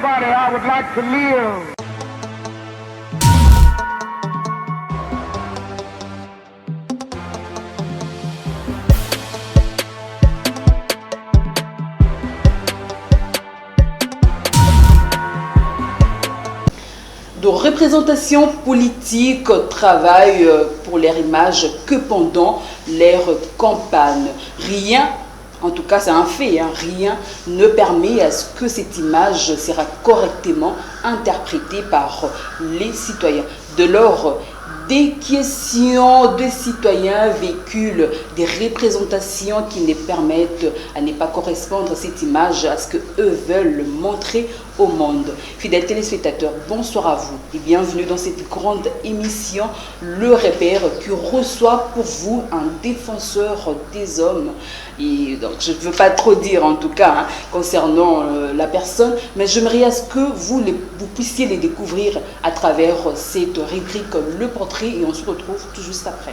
everybody, I would like to live. De représentation politique travaillent pour leur image que pendant leur campagne. Rien, en tout cas c'est un fait, rien ne permet à ce que cette image sera correctement interprétée par les citoyens. De lors, des questions de citoyens véhiculent des représentations qui ne permettent à ne pas correspondre à cette image, à ce qu'eux veulent montrer au monde. Fidèles téléspectateurs, bonsoir à vous et bienvenue dans cette grande émission Le Repère qui reçoit pour vous un défenseur des hommes. Et donc je ne veux pas trop dire en tout cas concernant la personne, mais j'aimerais à ce que vous puissiez les découvrir à travers cette rubrique Le Portrait et on se retrouve tout juste après.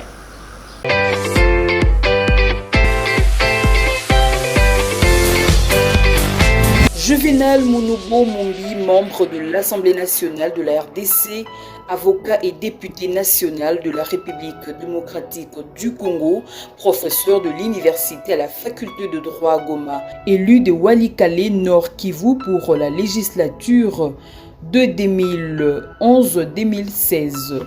Juvénal Mounoubo Mombi, membre de l'Assemblée nationale de la RDC, avocat et député national de la République démocratique du Congo, professeur de l'université à la faculté de droit à Goma, élu de Walikale Nord Kivu pour la législature de 2011-2016.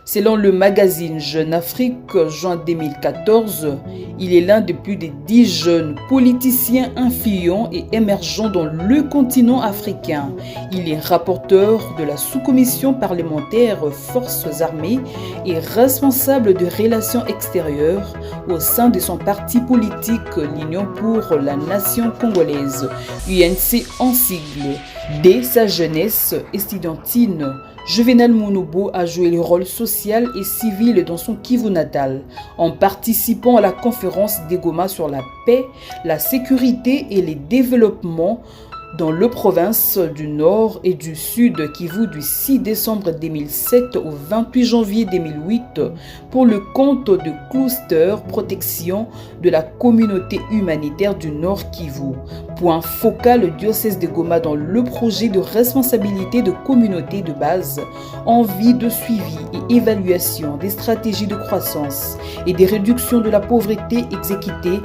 Selon le magazine Jeune Afrique, juin 2014, il est l'un des plus de 10 jeunes politiciens influents et émergents dans le continent africain. Il est rapporteur de la sous-commission parlementaire Forces armées et responsable de relations extérieures au sein de son parti politique l'Union pour la Nation congolaise, UNC en sigle. Dès sa jeunesse estudiantine, Juvénal Mounoubo a joué le rôle social et civil dans son Kivu natal, en participant à la conférence des Goma sur la paix, la sécurité et les développements dans les provinces du Nord et du Sud Kivu du 6 décembre 2007 au 28 janvier 2008 pour le compte de Cluster Protection de la communauté humanitaire du Nord Kivu. Point focal du diocèse de Goma dans le projet de responsabilité de communauté de base en vue de suivi et évaluation des stratégies de croissance et des réductions de la pauvreté exécutées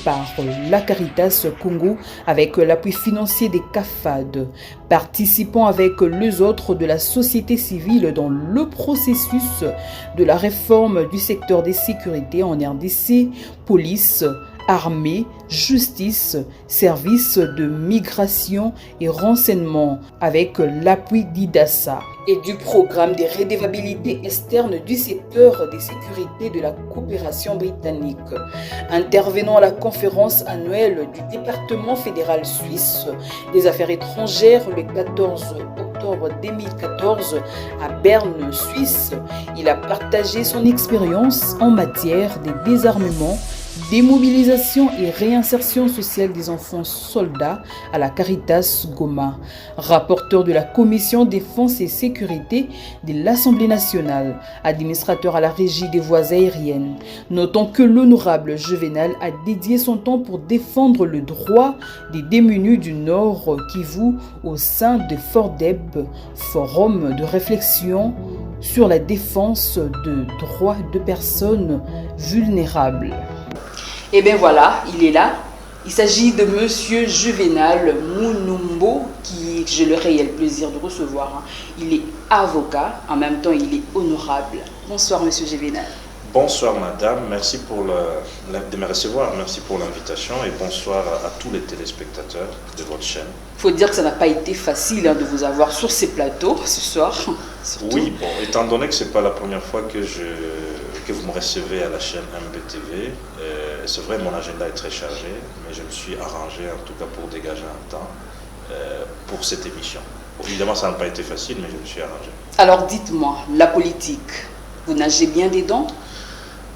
par la Caritas Congo avec l'appui financier des CAFAD, participant avec les autres de la société civile dans le processus de la réforme du secteur des sécurités en RDC, police, armée, justice, services de migration et renseignement avec l'appui d'IDASA et du programme de redevabilité externe du secteur des sécurités de la coopération britannique. Intervenant à la conférence annuelle du département fédéral suisse des affaires étrangères le 14 octobre 2014 à Berne, Suisse, il a partagé son expérience en matière de désarmement, démobilisation et réinsertion sociale des enfants soldats à la Caritas Goma, rapporteur de la commission défense et sécurité de l'Assemblée nationale, administrateur à la régie des voies aériennes. Notons que l'honorable Juvénal a dédié son temps pour défendre le droit des démunis du Nord Kivu au sein de FORDEB, forum de réflexion sur la défense de droits de personnes vulnérables. Et bien voilà, il est là. Il s'agit de Monsieur Juvénal Mounoubo, qui je le réel plaisir de recevoir. Il est avocat, en même temps il est honorable. Bonsoir Monsieur Juvénal. Bonsoir madame, merci de me recevoir, merci pour l'invitation et bonsoir à tous les téléspectateurs de votre chaîne. Il faut dire que ça n'a pas été facile de vous avoir sur ces plateaux ce soir. Surtout. Oui, bon, étant donné que ce n'est pas la première fois que vous me recevez à la chaîne MBTV, c'est vrai mon agenda est très chargé, mais je me suis arrangé en tout cas pour dégager un temps pour cette émission. Bon, évidemment ça n'a pas été facile, mais je me suis arrangé. Alors dites-moi, la politique, vous nagez bien dedans?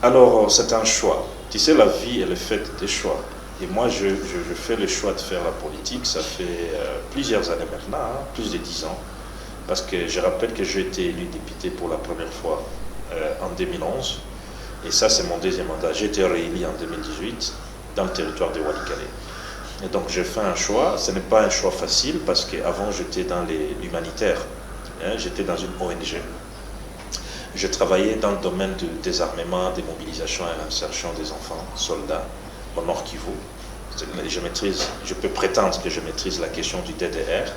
Alors c'est un choix. Tu sais, la vie elle est faite des choix. Et moi je fais le choix de faire la politique, ça fait plusieurs années maintenant, plus de 10 ans. Parce que je rappelle que j'ai été élu député pour la première fois en 2011. Et ça, c'est mon deuxième mandat. J'ai été réélu en 2018 dans le territoire de Walikale. Et donc j'ai fait un choix. Ce n'est pas un choix facile parce qu'avant j'étais dans l'humanitaire. J'étais dans une ONG. Je travaillais dans le domaine du désarmement, démobilisation et insertion des enfants, soldats, au Nord Kivu. Je peux prétendre que je maîtrise la question du DDR.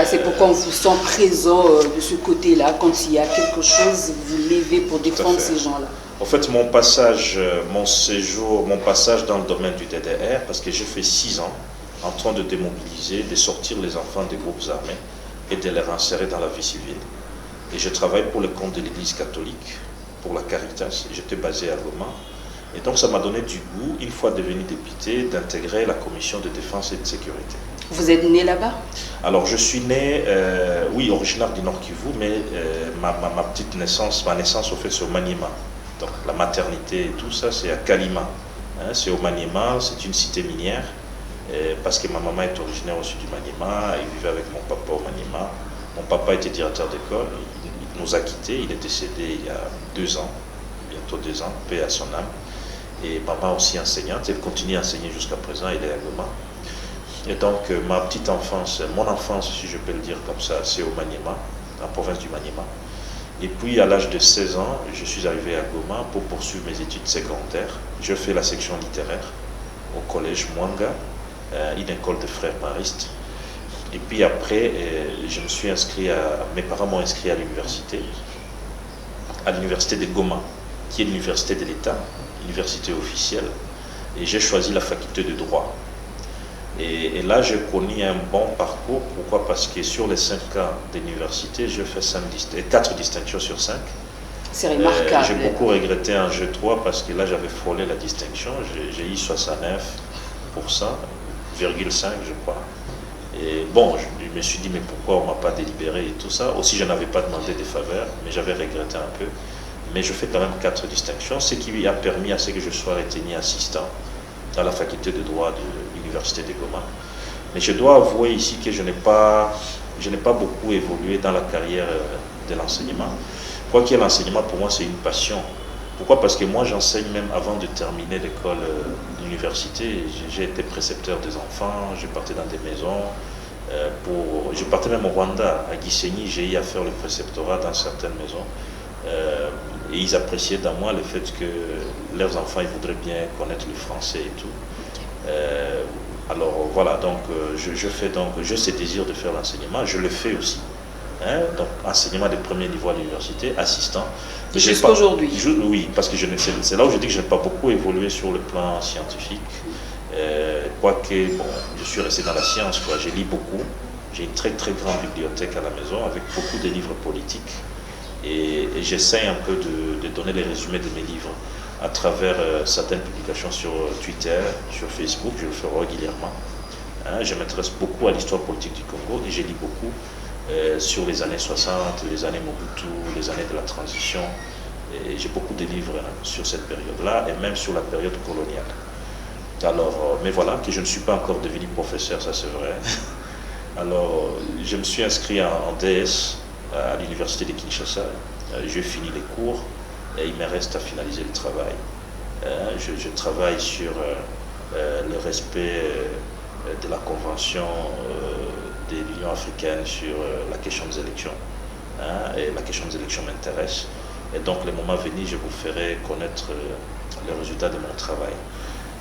C'est pourquoi on vous sent présent de ce côté-là. Quand il y a quelque chose, vous levez pour défendre ces gens-là. En fait, mon passage dans le domaine du DDR, parce que j'ai fait 6 ans en train de démobiliser, de sortir les enfants des groupes armés et de les réinsérer dans la vie civile. Et je travaille pour le compte de l'Église catholique, pour la Caritas. J'étais basé à Goma. Et donc ça m'a donné du goût, une fois devenu député, d'intégrer la commission de défense et de sécurité. Vous êtes né là-bas? Alors je suis né, oui, originaire du Nord Kivu, mais ma naissance au fait c'est au Maniema. Donc la maternité et tout ça c'est à Kalima. C'est au Maniema, c'est une cité minière, parce que ma maman est originaire aussi du Maniema, il vivait avec mon papa au Maniema. Mon papa était directeur d'école, il nous a quittés, il est décédé il y a 2 ans, bientôt 2 ans, paix à son âme. Et maman aussi enseignante, elle continue à enseigner jusqu'à présent, elle est à Goma. Et donc ma petite enfance, mon enfance si je peux le dire comme ça, c'est au Maniema, en province du Maniema. Et puis à l'âge de 16 ans, je suis arrivé à Goma pour poursuivre mes études secondaires. Je fais la section littéraire au collège Mwanga, une école de frères maristes. Et puis après, je me suis inscrit mes parents m'ont inscrit à l'université de Goma, qui est l'université de l'État, université officielle. Et j'ai choisi la faculté de droit. Et là, j'ai connu un bon parcours. Pourquoi? Parce que sur les 5 ans d'université, j'ai fait 4 distinctions sur 5. C'est remarquable. J'ai beaucoup regretté en G3 parce que là, j'avais frôlé la distinction. J'ai eu 69%, 0,5 je crois. Et bon, je me suis dit, mais pourquoi on ne m'a pas délibéré et tout ça. Aussi, je n'avais pas demandé des faveurs, mais j'avais regretté un peu. Mais je fais quand même 4 distinctions, ce qui a permis à ce que je sois retenu assistant à la faculté de droit de l'université de Goma. Mais je dois avouer ici que je n'ai pas beaucoup évolué dans la carrière de l'enseignement. Quoi qu'il y ait l'enseignement, pour moi, c'est une passion. Pourquoi? Parce que moi, j'enseigne même avant de terminer l'école, l'université. J'ai été précepteur des enfants, je partais dans des maisons. Je partais même au Rwanda, à Gisenyi, j'ai eu à faire le préceptorat dans certaines maisons. Et ils appréciaient dans moi le fait que leurs enfants ils voudraient bien connaître le français et tout. Alors voilà, donc j'ai ce désir de faire l'enseignement, je le fais aussi. Donc enseignement de premier niveau à l'université, assistant. Jusqu'aujourd'hui? Oui, parce que c'est là où je dis que je n'ai pas beaucoup évolué sur le plan scientifique. Quoique, bon, je suis resté dans la science, quoi. Je lis beaucoup. J'ai une très très grande bibliothèque à la maison avec beaucoup de livres politiques. Et j'essaie un peu de donner les résumés de mes livres à travers certaines publications sur Twitter, sur Facebook, je le fais régulièrement. Je m'intéresse beaucoup à l'histoire politique du Congo et je lis beaucoup sur les années 60, les années Mobutu, les années de la transition. Et j'ai beaucoup de livres sur cette période-là et même sur la période coloniale. Alors, mais voilà, que je ne suis pas encore devenu professeur, ça c'est vrai. Alors, je me suis inscrit en DS à l'université de Kinshasa. J'ai fini les cours et il me reste à finaliser le travail. Je travaille sur le respect de la convention de l'Union africaine sur la question des élections. Et la question des élections m'intéresse. Et donc, le moment venu, je vous ferai connaître les résultats de mon travail.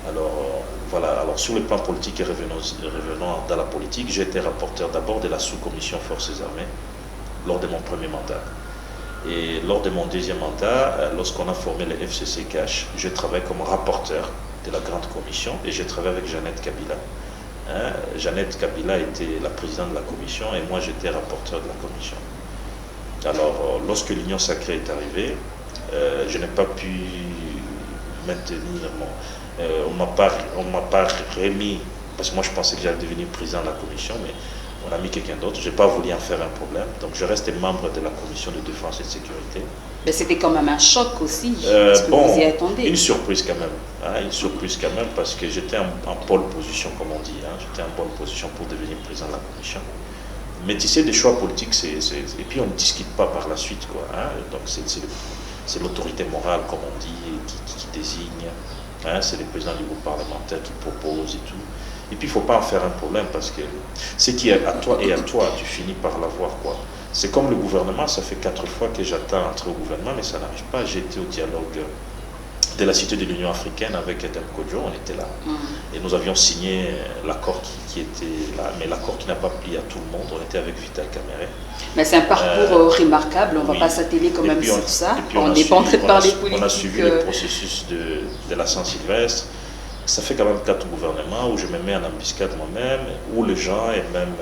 Alors, voilà. Alors, sur le plan politique, et revenons dans la politique, j'ai été rapporteur d'abord de la sous-commission Forces armées lors de mon premier mandat. Et lors de mon deuxième mandat, lorsqu'on a formé le FCC Cash, je travaille comme rapporteur de la grande commission et j'ai travaillé avec Jeannette Kabila. Jeannette Kabila était la présidente de la commission et moi j'étais rapporteur de la commission. Alors, lorsque l'Union sacrée est arrivée, je n'ai pas pu maintenir on ne m'a pas remis, parce que moi je pensais que j'allais devenir président de la commission, mais on a mis quelqu'un d'autre. Je n'ai pas voulu en faire un problème. Donc je reste membre de la commission de défense et de sécurité. Mais c'était quand même un choc aussi. Est-ce que vous y attendez? Une surprise quand même. Une surprise quand même parce que j'étais en pole position, comme on dit. J'étais en bonne position pour devenir président de la commission. Mais tu sais, des choix politiques, et puis on ne discute pas par la suite, quoi. Donc c'est l'autorité morale, comme on dit, qui désigne. C'est le président du groupe parlementaire qui propose et tout. Et puis il ne faut pas en faire un problème parce que ce qui est à toi et à toi, tu finis par l'avoir, quoi. C'est comme le gouvernement, ça fait 4 fois que j'attends d'entrer au gouvernement, mais ça n'arrive pas. J'ai été au dialogue de la Cité de l'Union africaine avec Edem Kodjo, on était là. Et nous avions signé l'accord qui était là, mais l'accord qui n'a pas plu à tout le monde. On était avec Vital Kamerhe. Mais c'est un parcours remarquable, on ne va pas s'atteler quand même sur ça. On n'est pas en train de parler politique. On a suivi le processus de la Saint-Sylvestre. Ça fait quand même 4 gouvernements où je me mets en embuscade moi-même, où les gens et même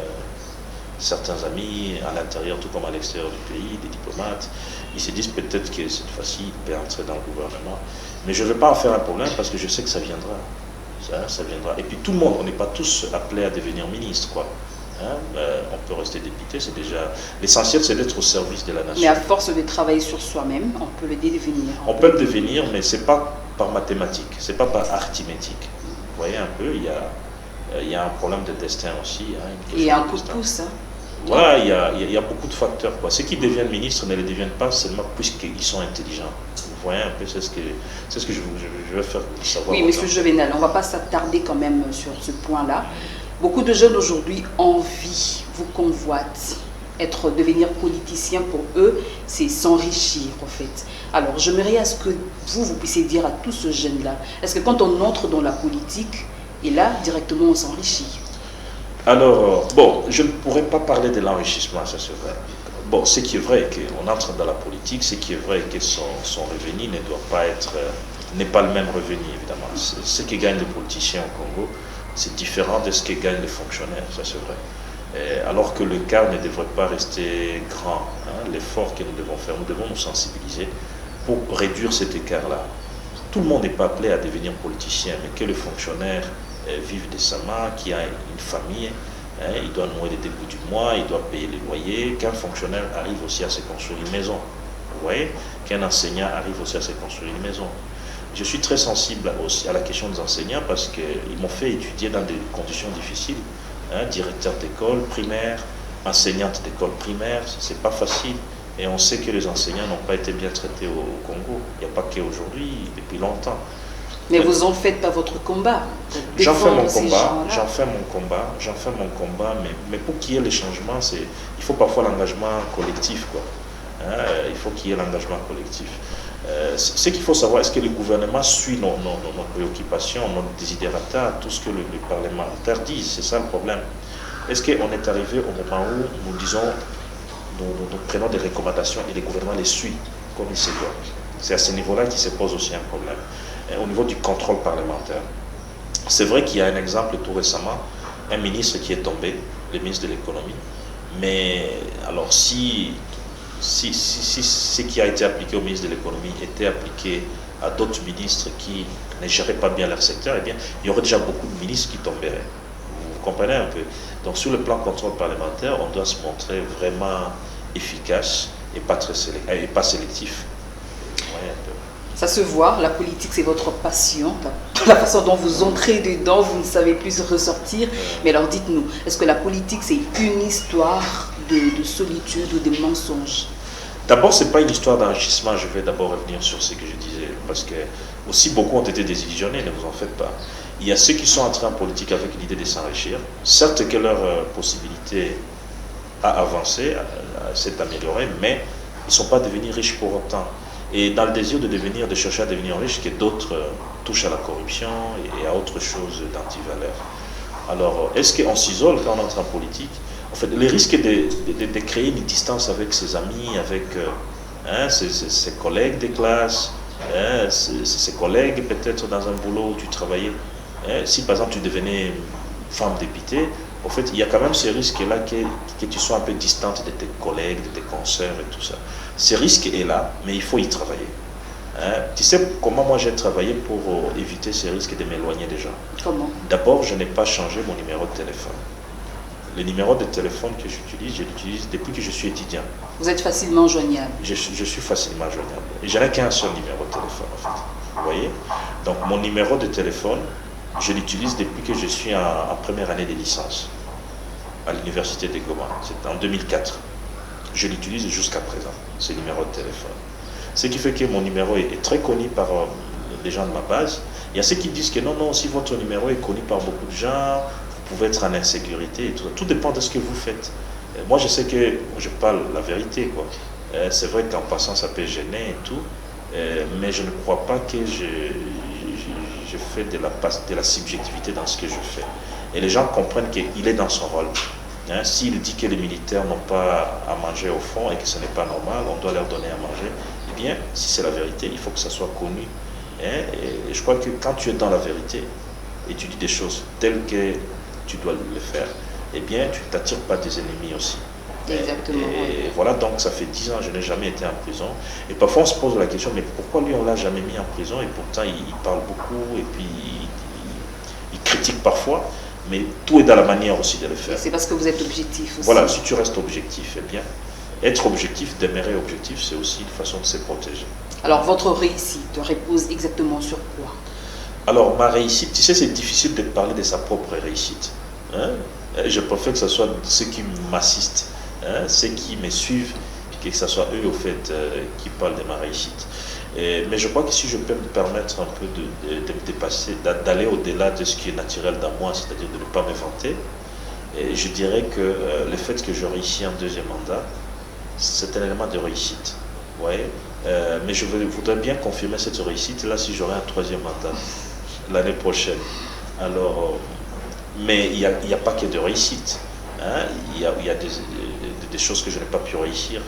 certains amis à l'intérieur, tout comme à l'extérieur du pays, des diplomates, ils se disent peut-être que cette fois-ci, il peut entrer dans le gouvernement. Mais je ne veux pas en faire un problème parce que je sais que ça viendra. Ça viendra. Et puis tout le monde, on n'est pas tous appelés à devenir ministre, quoi. On peut rester député, c'est déjà... L'essentiel, c'est d'être au service de la nation. Mais à force de travailler sur soi-même, on peut le devenir. On peut le devenir, mais ce n'est pas par mathématiques, ce n'est pas par arithmétique. Vous voyez un peu, il y a un problème de destin aussi. Et un coup de pouce. Voilà, il y a beaucoup de facteurs, quoi. Ceux qui deviennent ministres ne le deviennent pas seulement puisqu'ils sont intelligents. Vous voyez un peu, c'est ce que je veux faire savoir. Oui, M. Jovenel, on ne va pas s'attarder quand même sur ce point-là. Beaucoup de jeunes aujourd'hui envient, vous convoitent. Devenir politicien pour eux, c'est s'enrichir en fait. Alors j'aimerais à ce que vous puissiez dire à tous ces jeunes-là, est-ce que quand on entre dans la politique, et là, directement on s'enrichit? Alors, bon, je ne pourrais pas parler de l'enrichissement, ça c'est vrai. Bon, ce qui est vrai, qu'on entre dans la politique, ce qui est vrai que son revenu ne doit pas être, n'est pas le même revenu évidemment. Ce que gagnent les politiciens au Congo, c'est différent de ce que gagnent les fonctionnaires, ça c'est vrai. Alors que l'écart ne devrait pas rester grand. L'effort que nous devons faire, nous devons nous sensibiliser pour réduire cet écart-là. Tout le monde n'est pas appelé à devenir politicien, mais que le fonctionnaire vive décemment, qui a une famille, il doit nouer les débuts du mois, il doit payer les loyers, qu'un fonctionnaire arrive aussi à se construire une maison. Vous voyez, qu'un enseignant arrive aussi à se construire une maison. Je suis très sensible aussi à la question des enseignants parce qu'ils m'ont fait étudier dans des conditions difficiles. Directeur d'école primaire, enseignante d'école primaire, c'est pas facile. Et on sait que les enseignants n'ont pas été bien traités au Congo. Il n'y a pas qu'aujourd'hui, depuis longtemps. Mais vous en faites pas votre combat. J'en fais mon combat, mais pour qu'il y ait les changements, il faut parfois l'engagement collectif, quoi. Il faut qu'il y ait l'engagement collectif. Ce qu'il faut savoir, est-ce que le gouvernement suit nos préoccupations, nos desiderata, tout ce que les parlementaires disent? C'est ça le problème. Est-ce qu'on est arrivé au moment où nous disons, nous prenons des recommandations et le gouvernement les suit comme il se doit? C'est à ce niveau-là qu'il se pose aussi un problème. Et au niveau du contrôle parlementaire, c'est vrai qu'il y a un exemple tout récemment, un ministre qui est tombé, le ministre de l'économie, mais alors si ce qui a été appliqué au ministre de l'économie était appliqué à d'autres ministres qui ne géraient pas bien leur secteur, eh bien, il y aurait déjà beaucoup de ministres qui tomberaient. Vous comprenez un peu? Donc sur le plan contrôle parlementaire, on doit se montrer vraiment efficace et pas sélectif. Ouais, ça se voit, la politique c'est votre passion, la façon dont vous entrez dedans, vous ne savez plus ressortir. Mais alors dites-nous, est-ce que la politique c'est une histoire de solitude ou de mensonges? D'abord, ce n'est pas une histoire d'enrichissement, je vais d'abord revenir sur ce que je disais, parce que aussi beaucoup ont été désillusionnés, ne vous en faites pas. Il y a ceux qui sont entrés en politique avec l'idée de s'enrichir, certes que leur possibilité a avancé, s'est améliorée, mais ils ne sont pas devenus riches pour autant. Et dans le désir de chercher à devenir riche, que d'autres touchent à la corruption et à autre chose d'antivaleur. Alors, est-ce qu'on s'isole quand on entre en politique? En fait, le risque de créer une distance avec ses amis, avec ses collègues de classe, ses collègues peut-être dans un boulot où tu travaillais. Si par exemple tu devenais femme députée, en fait, il y a quand même ce risque-là que tu sois un peu distante de tes collègues, de tes consoeurs et tout ça. Ce risque est là, mais il faut y travailler. Tu sais comment moi j'ai travaillé pour éviter ce risque de m'éloigner des gens? Comment? D'abord, je n'ai pas changé mon numéro de téléphone. Le numéro de téléphone que j'utilise, je l'utilise depuis que je suis étudiant. Vous êtes facilement joignable? Je suis facilement joignable. Et je n'ai qu'un seul numéro de téléphone, en fait. Vous voyez? Donc, mon numéro de téléphone, je l'utilise depuis que je suis en première année de licence à l'université de Goma. C'était en 2004. Je l'utilise jusqu'à présent, ce numéro de téléphone. Ce qui fait que mon numéro est très connu par les gens de ma base. Il y a ceux qui disent que non, non, si votre numéro est connu par beaucoup de gens, vous pouvez être en insécurité et tout. Tout dépend de ce que vous faites. Moi, je sais que je parle la vérité, quoi. C'est vrai qu'en passant, ça peut gêner et tout, mais je ne crois pas que je fais de la subjectivité dans ce que je fais. Et les gens comprennent qu'il est dans son rôle. Hein, s'il dit que les militaires n'ont pas à manger au fond et que ce n'est pas normal, on doit leur donner à manger, eh bien, si c'est la vérité, il faut que ça soit connu. Hein, et je crois que quand tu es dans la vérité et tu dis des choses telles que tu dois le faire, eh bien, tu ne t'attires pas des ennemis aussi. Exactement. Et voilà, donc ça fait 10 ans, je n'ai jamais été en prison. Et parfois, on se pose la question, mais pourquoi lui, on ne l'a jamais mis en prison? Et pourtant, il parle beaucoup et puis il critique parfois. Mais tout est dans la manière aussi de le faire. C'est parce que vous êtes objectif aussi. Voilà, si tu restes objectif, eh bien, être objectif, demeurer objectif, c'est aussi une façon de se protéger. Alors, votre réussite repose exactement sur quoi? Alors, ma réussite, tu sais, c'est difficile de parler de sa propre réussite. Hein? Je préfère que ce soit ceux qui m'assistent, hein? Ceux qui me suivent, que ce soit eux, au fait, qui parlent de ma réussite. Mais je crois que si je peux me permettre un peu de me dépasser, d'aller au-delà de ce qui est naturel dans moi, c'est-à-dire de ne pas me vanter, je dirais que le fait que je réussis en deuxième mandat, c'est un élément de réussite. Ouais. Mais je voudrais bien confirmer cette réussite là si j'aurais un troisième mandat l'année prochaine. Alors, mais il n'y a pas que de réussite. Hein. Il y a des choses que je n'ai pas pu réussir.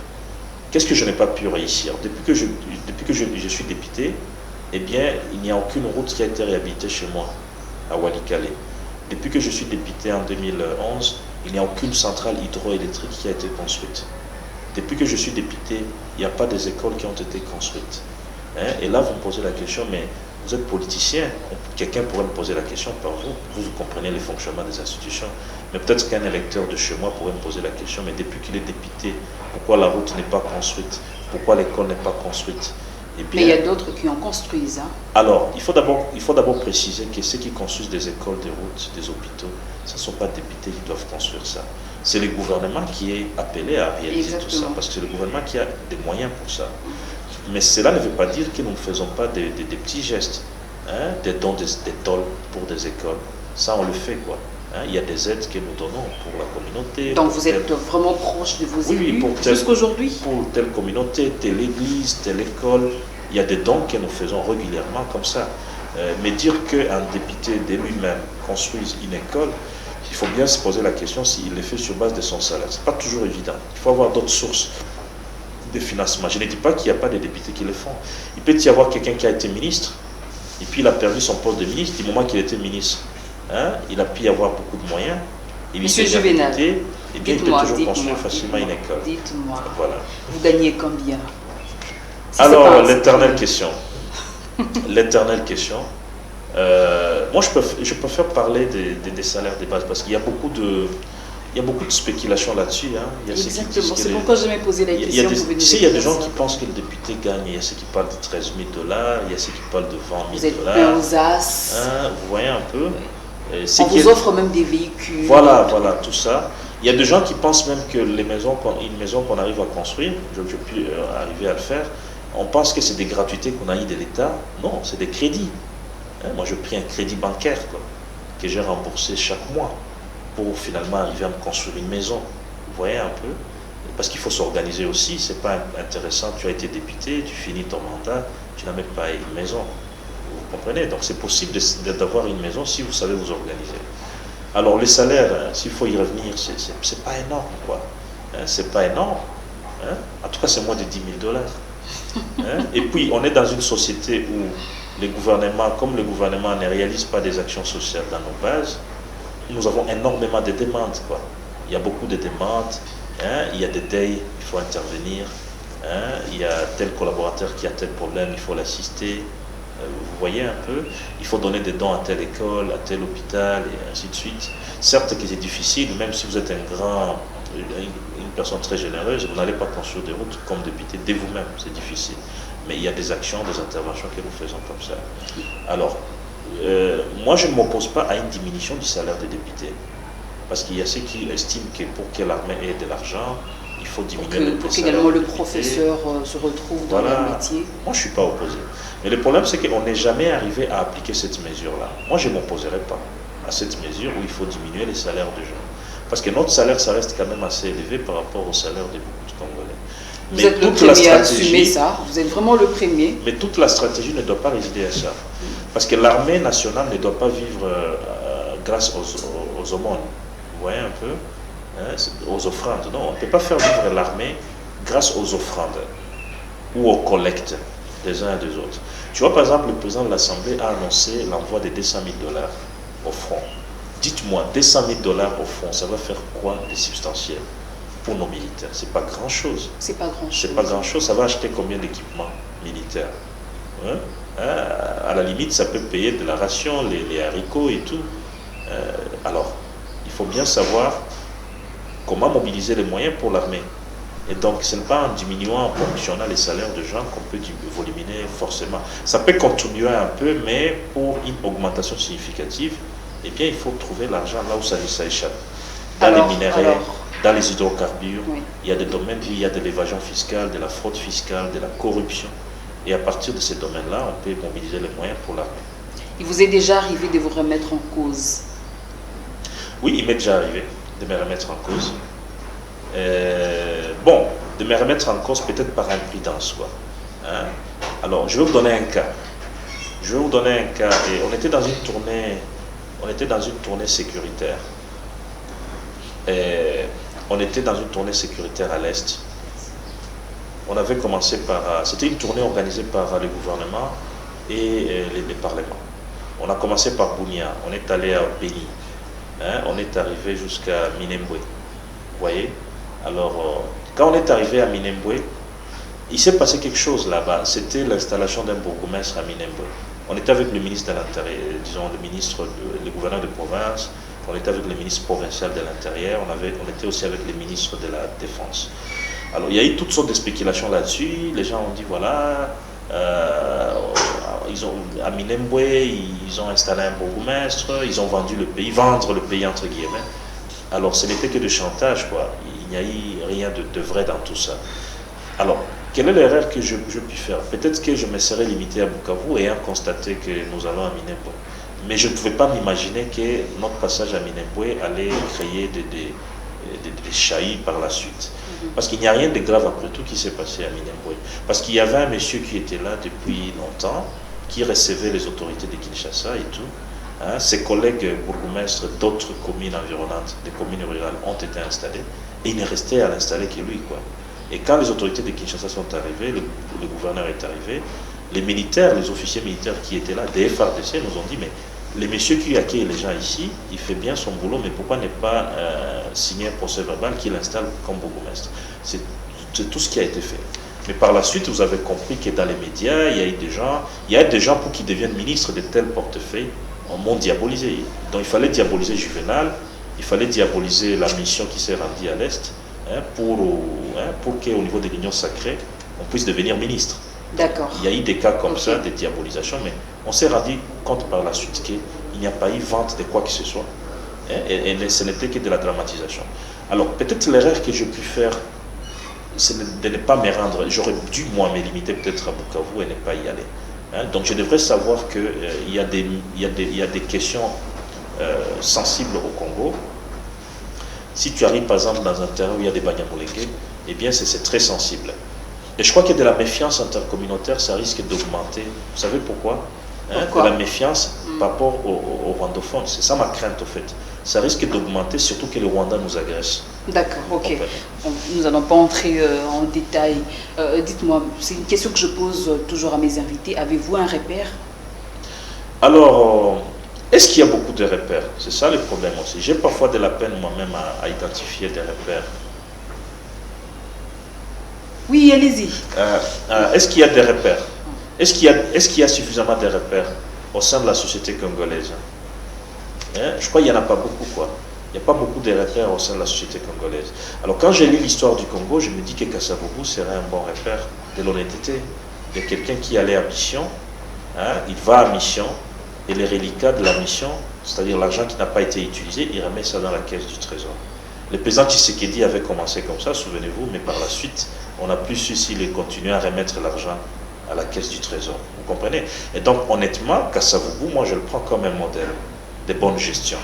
Qu'est-ce que je n'ai pas pu réussir? Depuis que je suis député, eh bien, il n'y a aucune route qui a été réhabilitée chez moi, à Walikale. Depuis que je suis député en 2011, il n'y a aucune centrale hydroélectrique qui a été construite. Depuis que je suis député, il n'y a pas des écoles qui ont été construites. Hein? Et là, vous me posez la question, mais vous êtes politicien, quelqu'un pourrait me poser la question par vous, vous comprenez les fonctionnements des institutions, mais peut-être qu'un électeur de chez moi pourrait me poser la question, mais depuis qu'il est député, pourquoi la route n'est pas construite? Pourquoi l'école n'est pas construite? Eh bien, mais il y a d'autres qui en construisent. Hein? Alors, il faut d'abord préciser que ceux qui construisent des écoles, des routes, des hôpitaux, ce ne sont pas députés qui doivent construire ça. C'est le gouvernement qui est appelé à réaliser tout ça, parce que c'est le gouvernement qui a des moyens pour ça. Mais cela ne veut pas dire que nous ne faisons pas des petits gestes, hein, des dons des tôles pour des écoles. Ça, on le fait, quoi. Hein, il y a des aides que nous donnons pour la communauté. Donc vous êtes vraiment proche de vos élus jusqu'aujourd'hui? Pour telle communauté, telle église, telle école, il y a des dons que nous faisons régulièrement comme ça. Mais dire qu'un député de lui-même construise une école, il faut bien se poser la question s'il le fait sur base de son salaire. Ce n'est pas toujours évident. Il faut avoir d'autres sources de financement. Je ne dis pas qu'il n'y a pas de députés qui le font. Il peut y avoir quelqu'un qui a été ministre, et puis il a perdu son poste de ministre du moment qu'il était ministre. Hein? Il a pu y avoir beaucoup de moyens. Et Monsieur Juvenal, et bien, il peut toujours construire facilement une école. Dites-moi, voilà. Vous gagnez combien? Alors, l'éternelle question. L'éternelle question. Moi, je préfère parler des salaires de base parce qu'il y a beaucoup de spéculation là-dessus. Hein. Exactement, c'est pourquoi je m'ai posé la question. Il y a des gens qui pensent que le député gagne, il y a ceux qui parlent de 13 000 $, il y a ceux qui parlent de 20 000 $. Vous êtes plein aux as. Hein, vous voyez un peu. On vous offre même des véhicules. Voilà, tout ça. Il y a des gens qui pensent même que une maison qu'on arrive à construire, je peux arriver à le faire, on pense que c'est des gratuités qu'on a eues de l'État. Non, c'est des crédits. Hein, moi, je pris un crédit bancaire que j'ai remboursé chaque mois pour finalement arriver à me construire une maison. Vous voyez un peu? Parce qu'il faut s'organiser aussi. C'est pas intéressant. Tu as été député, tu finis ton mandat, tu n'as même pas une maison. Vous comprenez? Donc c'est possible d'avoir une maison si vous savez vous organiser. Alors les salaires, hein, s'il faut y revenir, c'est pas énorme, quoi. Hein, c'est pas énorme. Hein? En tout cas, c'est moins de 10 000 $. Hein? Et puis, on est dans une société où les gouvernements, comme le gouvernement ne réalise pas des actions sociales dans nos bases, nous avons énormément de demandes, quoi. Il y a beaucoup de demandes, hein? Il y a des deuils, il faut intervenir, hein? Il y a tel collaborateur qui a tel problème, il faut l'assister. Vous voyez un peu, il faut donner des dons à telle école, à tel hôpital, et ainsi de suite. Certes que c'est difficile, même si vous êtes une personne très généreuse, vous n'allez pas construire des routes comme député de vous-même, c'est difficile. Mais il y a des actions, des interventions que nous faisons comme ça. Alors, moi je ne m'oppose pas à une diminution du salaire des députés. Parce qu'il y a ceux qui estiment que pour que l'armée ait de l'argent, il faut diminuer pour qu'également le professeur se retrouve dans le métier. Moi, je ne suis pas opposé. Mais le problème, c'est qu'on n'est jamais arrivé à appliquer cette mesure-là. Moi, je ne m'opposerai pas à cette mesure où il faut diminuer les salaires des gens. Parce que notre salaire, ça reste quand même assez élevé par rapport au salaire de beaucoup de Congolais. Vous êtes le premier à assumer ça, vous êtes vraiment le premier. Mais toute la stratégie ne doit pas résider à ça. Parce que l'armée nationale ne doit pas vivre grâce aux aumônes. Vous voyez un peu, hein, aux offrandes. Non, on ne peut pas faire vivre l'armée grâce aux offrandes ou aux collectes des uns et des autres. Tu vois, par exemple, le président de l'Assemblée a annoncé l'envoi de 200 000 $ au front. Dites-moi, 200 000 $ au front, ça va faire quoi de substantiel pour nos militaires? C'est pas grand-chose. C'est pas grand-chose. C'est pas grand-chose. Ça va acheter combien d'équipements militaires, hein? À la limite, ça peut payer de la ration, les haricots et tout. Alors, il faut bien savoir comment mobiliser les moyens pour l'armée. Et donc, ce n'est pas en diminuant, en ponctionnant les salaires de gens qu'on peut voluminer forcément. Ça peut continuer un peu, mais pour une augmentation significative, eh bien, il faut trouver l'argent là où ça échappe. Dans les minerais, dans les hydrocarbures, oui. Il y a des domaines où il y a de l'évasion fiscale, de la fraude fiscale, de la corruption. Et à partir de ces domaines-là, on peut mobiliser les moyens pour l'armée. Il vous est déjà arrivé de vous remettre en cause? Oui, il m'est déjà arrivé de me remettre en cause. Bon, de me remettre en cause peut-être par imprudence, quoi. Hein? Alors, je vais vous donner un cas. Et on était dans une tournée sécuritaire. On était dans une tournée sécuritaire à l'Est. On avait commencé par... C'était une tournée organisée par le gouvernement et les parlements. On a commencé par Bunia, on est allé à Béni, hein, on est arrivé jusqu'à Minembwe. Vous voyez? Alors, quand on est arrivé à Minembwe, il s'est passé quelque chose là-bas. C'était l'installation d'un bourgmestre à Minembwe. On était avec le ministre de l'Intérieur, disons le gouverneur de province, on était avec le ministre provincial de l'Intérieur, on était aussi avec les ministres de la Défense. Alors, il y a eu toutes sortes de spéculations là-dessus. Les gens ont dit, voilà, à Minembwe, ils ont installé un bourgmestre, ils ont vendu le pays, vendre le pays entre guillemets. Alors, ce n'était que de chantage, quoi. Il n'y a eu rien de vrai dans tout ça. Alors, quelle est l'erreur que je puis faire? Peut-être que je me serais limité à Bukavu ayant constaté que nous allons à Minembwe. Mais je ne pouvais pas m'imaginer que notre passage à Minembwe allait créer des chahis par la suite. Parce qu'il n'y a rien de grave après tout qui s'est passé à Minembwe. Parce qu'il y avait un monsieur qui était là depuis longtemps, qui recevait les autorités de Kinshasa et tout. Hein, ses collègues bourgmestres d'autres communes environnantes, des communes rurales, ont été installés. Et il ne restait à l'installer que lui, quoi. Et quand les autorités de Kinshasa sont arrivées, le gouverneur est arrivé, les militaires, les officiers militaires qui étaient là, des FARDC, nous ont dit, mais les messieurs qui accueillent les gens ici, il fait bien son boulot, mais pourquoi ne pas signer un procès verbal qui l'installe comme bourgmestre? C'est tout ce qui a été fait. Mais par la suite, vous avez compris que dans les médias, il y a des gens pour qu'ils deviennent ministres de tels portefeuilles, m'ont diabolisé. Donc il fallait diaboliser Juvenal, il fallait diaboliser la mission qui s'est rendue à l'Est, hein, pour qu'au niveau de l'Union sacrée, on puisse devenir ministre. D'accord. Il y a eu des cas comme ça, de diabolisation, mais on s'est rendu compte par la suite qu'il n'y a pas eu vente de quoi que ce soit. Hein, et ce n'était que de la dramatisation. Alors, peut-être l'erreur que j'ai pu faire, c'est de ne pas me rendre. J'aurais dû, moi, me limiter peut-être à Bukavu et ne pas y aller. Hein, donc, je devrais savoir qu'il y a des questions sensibles au Congo. Si tu arrives, par exemple, dans un terrain où il y a des Banyamulenge, eh bien, c'est très sensible. Et je crois que de la méfiance intercommunautaire, ça risque d'augmenter. Vous savez pourquoi? De la méfiance par rapport aux rwandophones. C'est ça ma crainte, au fait. Ça risque d'augmenter, surtout que le Rwanda nous agresse. D'accord, ok. Nous n'allons pas entrer en détail. Dites-moi, c'est une question que je pose toujours à mes invités. Avez-vous un repère? Alors, est-ce qu'il y a beaucoup de repères? C'est ça le problème aussi. J'ai parfois de la peine moi-même à identifier des repères. Oui, allez-y. Est-ce qu'il y a des repères? Est-ce qu'il y a suffisamment de repères au sein de la société congolaise? Je crois qu'il n'y en a pas beaucoup, quoi. Il n'y a pas beaucoup de repères au sein de la société congolaise. Alors quand j'ai lu l'histoire du Congo, je me dis que Kasavubu serait un bon repère de l'honnêteté. De quelqu'un qui allait à mission, hein, il va à mission, et les reliquats de la mission, c'est-à-dire l'argent qui n'a pas été utilisé, il remet ça dans la caisse du trésor. Le président Tshisekedi avait commencé comme ça, souvenez-vous, mais par la suite, on n'a plus su s'il continuait à remettre l'argent à la caisse du trésor. Vous comprenez? Et donc, honnêtement, Kasavubu, moi, je le prends comme un modèle de bonne gestion.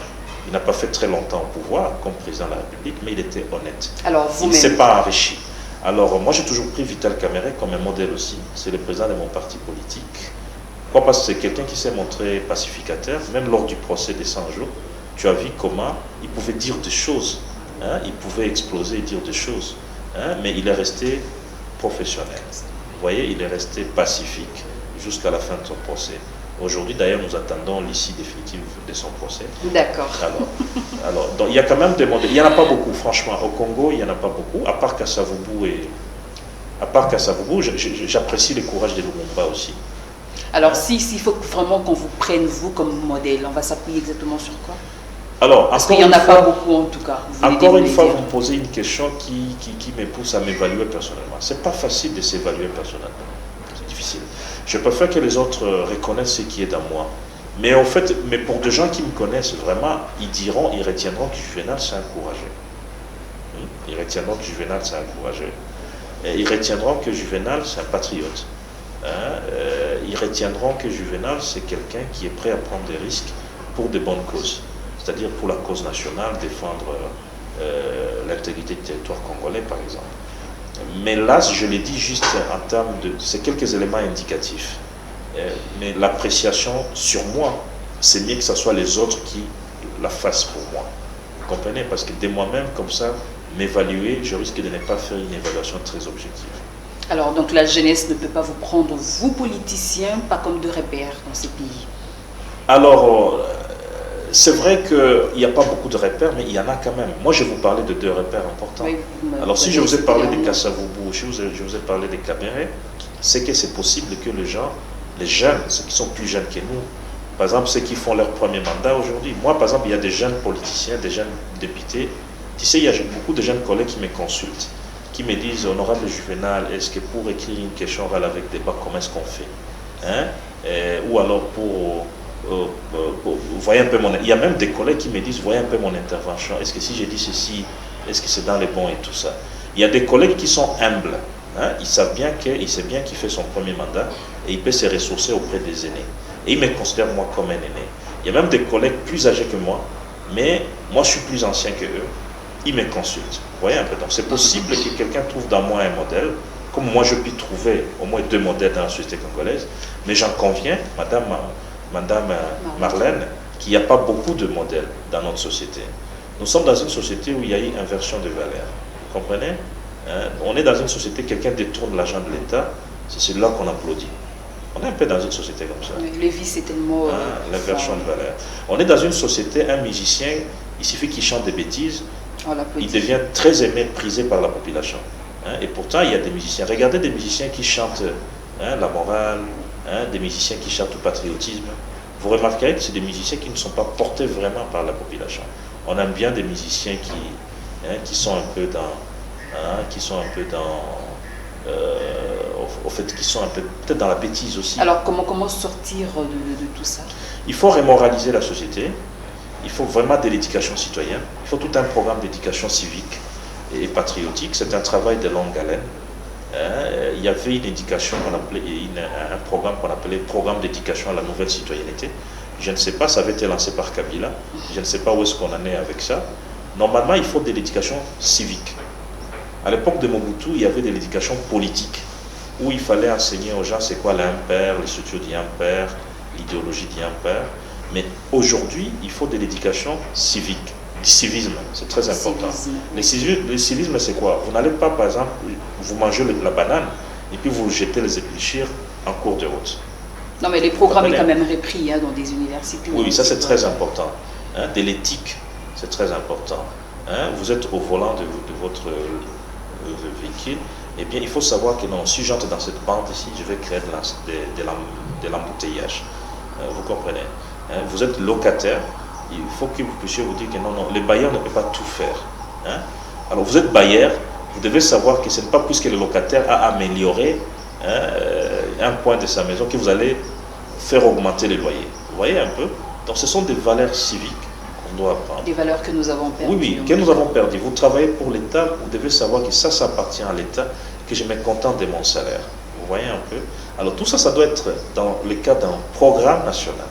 Il n'a pas fait très longtemps au pouvoir comme président de la République, mais il était honnête. Alors, il ne s'est pas enrichi. Alors, moi, j'ai toujours pris Vital Kamerhe comme un modèle aussi. C'est le président de mon parti politique. Pourquoi? Parce que c'est quelqu'un qui s'est montré pacificateur. Même lors du procès des 100 jours, tu as vu comment il pouvait dire des choses. Hein? Il pouvait exploser et dire des choses. Hein? Mais il est resté professionnel. Vous voyez, il est resté pacifique jusqu'à la fin de son procès. Aujourd'hui, d'ailleurs, nous attendons l'issue définitive de son procès. D'accord. Alors, donc, il y a quand même des modèles. Il n'y en a pas beaucoup, franchement. Au Congo, il n'y en a pas beaucoup. À part Kasavubu, j'apprécie le courage de Lumumba aussi. Alors, s'il faut vraiment qu'on vous prenne, vous, comme modèle, on va s'appuyer exactement sur quoi? Alors, parce qu'il n'y en a pas beaucoup, en tout cas. Encore une fois, vous me posez une question qui me pousse à m'évaluer personnellement. Ce n'est pas facile de s'évaluer personnellement. C'est difficile. Je préfère que les autres reconnaissent ce qui est dans moi. Mais en fait, pour des gens qui me connaissent vraiment, ils retiendront que Juvenal, c'est un courageux. Ils retiendront que Juvenal, c'est un courageux. Et ils retiendront que Juvenal, c'est un patriote. Ils retiendront que Juvenal, c'est quelqu'un qui est prêt à prendre des risques pour de bonnes causes. C'est-à-dire pour la cause nationale, défendre l'intégrité du territoire congolais, par exemple. Mais là, je l'ai dit juste en termes de... C'est quelques éléments indicatifs. Mais l'appréciation sur moi, c'est mieux que ce soit les autres qui la fassent pour moi. Vous comprenez? Parce que de moi-même, comme ça, m'évaluer, je risque de ne pas faire une évaluation très objective. Alors, donc la jeunesse ne peut pas vous prendre, vous politiciens, pas comme de repères dans ces pays? Alors, c'est vrai qu'il n'y a pas beaucoup de repères, mais il y en a quand même. Moi, je vais vous parler de deux repères importants. Oui, alors, si je vous ai parlé de Kasavubu, si je vous ai parlé de Kamerhe, c'est que c'est possible que les jeunes, ceux qui sont plus jeunes que nous, par exemple, ceux qui font leur premier mandat aujourd'hui, moi, par exemple, il y a des jeunes politiciens, des jeunes députés, tu sais, il y a beaucoup de jeunes collègues qui me consultent, qui me disent, honorable Juvenal, est-ce que pour écrire une question orale avec débat, comment est-ce qu'on fait, hein? Ou alors voyez un peu il y a même des collègues qui me disent, voyez un peu mon intervention, est-ce que si j'ai dit ceci, est-ce que c'est dans les bons et tout ça. Il y a des collègues qui sont humbles, hein? Ils savent bien qu'il fait son premier mandat et il peut se ressourcer auprès des aînés. Et ils me considèrent moi comme un aîné. Il y a même des collègues plus âgés que moi, mais moi je suis plus ancien que eux, ils me consultent. Vous voyez un peu, donc c'est possible que quelqu'un trouve dans moi un modèle, comme moi je puis trouver au moins deux modèles dans la société congolaise, mais j'en conviens, Madame Marlène, qu'il n'y a pas beaucoup de modèles dans notre société. Nous sommes dans une société où il y a eu inversion de valeurs. Vous comprenez? On est dans une société, quelqu'un détourne l'argent de l'État, c'est celui-là qu'on applaudit. On est un peu dans une société comme ça. Le vice est tellement... l'inversion de valeurs. On est dans une société, un musicien, il suffit qu'il chante des bêtises, il devient très aimé, prisé par la population. Et pourtant, il y a des musiciens. Regardez des musiciens qui chantent la morale, des musiciens qui chantent le patriotisme. Vous remarquerez que c'est des musiciens qui ne sont pas portés vraiment par la population. On aime bien des musiciens qui sont un peu dans... au fait, qui sont un peu peut-être dans la bêtise aussi. Alors, comment sortir de tout ça? Il faut remoraliser la société. Il faut vraiment de l'éducation citoyenne. Il faut tout un programme d'éducation civique et patriotique. C'est un travail de longue haleine. Il y avait une éducation qu'on appelait, un programme qu'on appelait programme d'éducation à la nouvelle citoyenneté. Je ne sais pas, ça avait été lancé par Kabila. Je ne sais pas où est-ce qu'on en est avec ça. Normalement, il faut de l'éducation civique. À l'époque de Mobutu, il y avait de l'éducation politique, où il fallait enseigner aux gens c'est quoi l'impère, les structures d'impère, l'idéologie d'impère. Mais aujourd'hui, il faut de l'éducation civique, du civisme, c'est très important. Le civisme, c'est quoi? Vous n'allez pas, par exemple, vous mangez la banane et puis vous jetez les épluchures en cours de route. Non, mais les programmes sont quand même repris dans des universités. Oui, ça c'est très important. De l'éthique, c'est très important. Vous êtes au volant de votre véhicule, eh bien, il faut savoir que non, si j'entre dans cette bande ici, je vais créer de l'embouteillage. Vous comprenez? Vous êtes locataire, il faut que vous puissiez vous dire que non, le bailleur ne peut pas tout faire. Alors vous êtes bailleur, vous devez savoir que ce n'est pas puisque le locataire a amélioré un point de sa maison que vous allez faire augmenter les loyers. Vous voyez un peu? Donc ce sont des valeurs civiques qu'on on doit apprendre. Des valeurs que nous avons perdues. Oui, que nous avons perdues. Vous travaillez pour l'État, vous devez savoir que ça appartient à l'État, que je me contente de mon salaire. Vous voyez un peu? Alors tout ça, ça doit être dans le cadre d'un programme national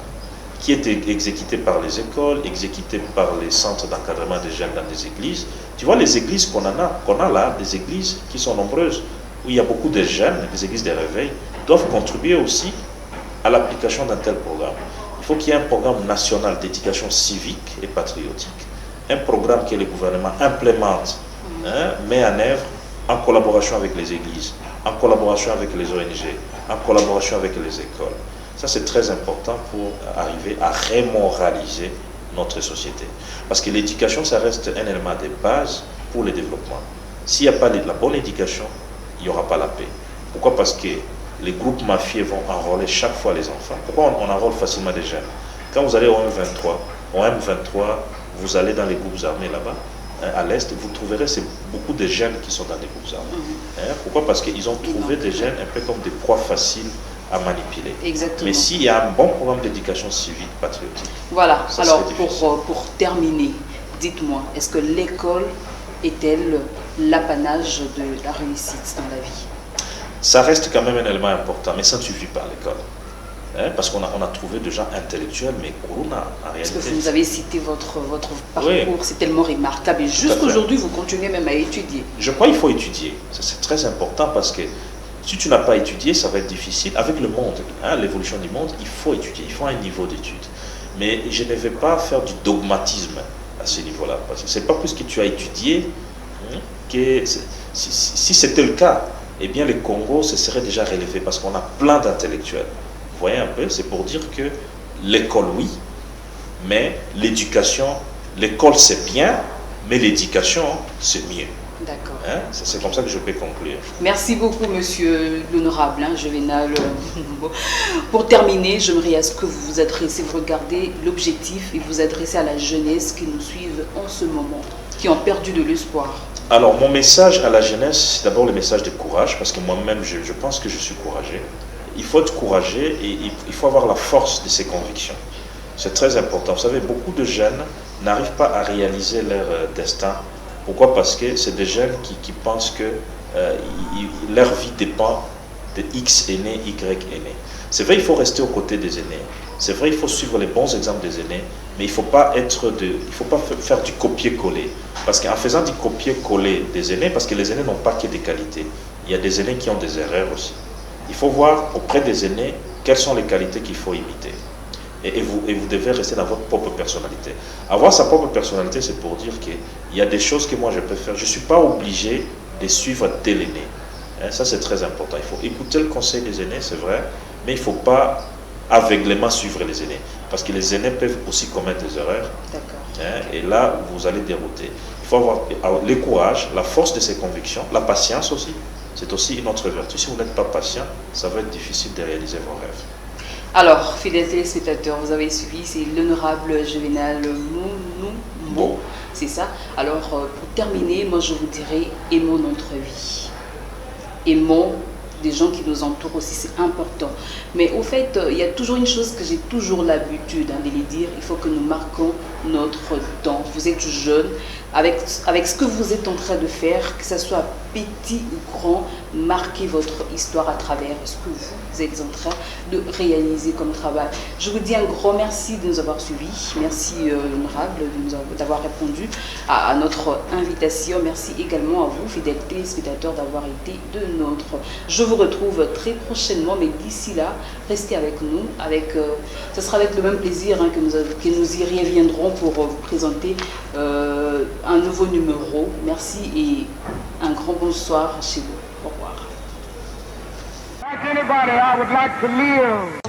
qui est exécuté par les écoles, exécuté par les centres d'encadrement des jeunes dans des églises. Tu vois, les églises qu'on a là, des églises qui sont nombreuses, où il y a beaucoup de jeunes, des églises de réveil, doivent contribuer aussi à l'application d'un tel programme. Il faut qu'il y ait un programme national d'éducation civique et patriotique, un programme que le gouvernement implémente, met en œuvre en collaboration avec les églises, en collaboration avec les ONG, en collaboration avec les écoles. Ça, c'est très important pour arriver à remoraliser notre société. Parce que l'éducation, ça reste un élément de base pour le développement. S'il n'y a pas la bonne éducation, il n'y aura pas la paix. Pourquoi? Parce que les groupes mafieux vont enrôler chaque fois les enfants. Pourquoi on enrôle facilement des jeunes? Quand vous allez au M23, vous allez dans les groupes armés là-bas, à l'Est, vous trouverez beaucoup de jeunes qui sont dans les groupes armés. Pourquoi? Parce qu'ils ont trouvé des jeunes un peu comme des proies faciles à manipuler. Exactement. Mais s'il y a un bon programme d'éducation civique patriotique. Voilà, alors pour terminer, dites-moi, est-ce que l'école est-elle l'apanage de la réussite dans la vie? Ça reste quand même un élément important, mais ça ne suffit pas à l'école. Parce qu'on a trouvé des gens intellectuels, mais Corona, en réalité... Parce que vous avez cité votre parcours, oui. C'est tellement remarquable. Et jusqu'aujourd'hui, vous continuez même à étudier. Je crois qu'il faut étudier. C'est très important parce que si tu n'as pas étudié, ça va être difficile. Avec le monde, l'évolution du monde, il faut étudier, il faut un niveau d'étude. Mais je ne vais pas faire du dogmatisme à ce niveau-là. Parce que ce n'est pas plus que tu as étudié que... Si c'était le cas, eh bien le Congo se serait déjà relevé parce qu'on a plein d'intellectuels. Vous voyez un peu, c'est pour dire que l'école, oui, mais l'éducation, l'école c'est bien, mais l'éducation c'est mieux. D'accord. C'est comme ça que je peux conclure. Merci beaucoup, monsieur l'honorable Juvénal. Pour terminer, j'aimerais à ce que vous vous adressez, vous regardez l'objectif et vous adressez à la jeunesse qui nous suivent en ce moment, qui ont perdu de l'espoir. Alors, mon message à la jeunesse, c'est d'abord le message de courage, parce que moi-même, je pense que je suis courageux. Il faut être courageux et il faut avoir la force de ses convictions. C'est très important. Vous savez, beaucoup de jeunes n'arrivent pas à réaliser leur destin. Pourquoi? Parce que c'est des jeunes qui pensent que leur vie dépend de X aînés, Y aînés. C'est vrai, il faut rester aux côtés des aînés. C'est vrai, il faut suivre les bons exemples des aînés, mais il ne faut pas faire du copier-coller. Parce qu'en faisant du copier-coller des aînés, parce que les aînés n'ont pas que des qualités, il y a des aînés qui ont des erreurs aussi. Il faut voir auprès des aînés quelles sont les qualités qu'il faut imiter. Et vous devez rester dans votre propre personnalité. Avoir sa propre personnalité, c'est pour dire qu'il y a des choses que moi je peux faire. Je ne suis pas obligé de suivre tel aîné. Ça, c'est très important. Il faut écouter le conseil des aînés, c'est vrai, mais il ne faut pas aveuglément suivre les aînés. Parce que les aînés peuvent aussi commettre des erreurs. Et là, vous allez dérouter. Il faut avoir le courage, la force de ses convictions, la patience aussi. C'est aussi une autre vertu. Si vous n'êtes pas patient, ça va être difficile de réaliser vos rêves. Alors, fidèles téléspectateurs, vous avez suivi, c'est l'honorable Juvénal Moumbo, c'est ça. Alors, pour terminer, moi je vous dirais, aimons notre vie. Aimons des gens qui nous entourent aussi, c'est important. Mais au fait, il y a toujours une chose que j'ai toujours l'habitude de les dire, il faut que nous marquons notre temps. Vous êtes jeune, avec ce que vous êtes en train de faire, que ce soit petit ou grand, marquez votre histoire à travers ce que vous êtes en train de réaliser comme travail. Je vous dis un grand merci de nous avoir suivis. Merci honorable d'avoir répondu à notre invitation. Merci également à vous, fidèles téléspectateurs, d'avoir été de nôtres. Je vous retrouve très prochainement, mais d'ici là, restez avec nous. Ce sera avec le même plaisir que nous y reviendrons pour vous présenter un nouveau numéro. Merci et un grand bonsoir chez vous. Au revoir. Like anybody, I would like to live.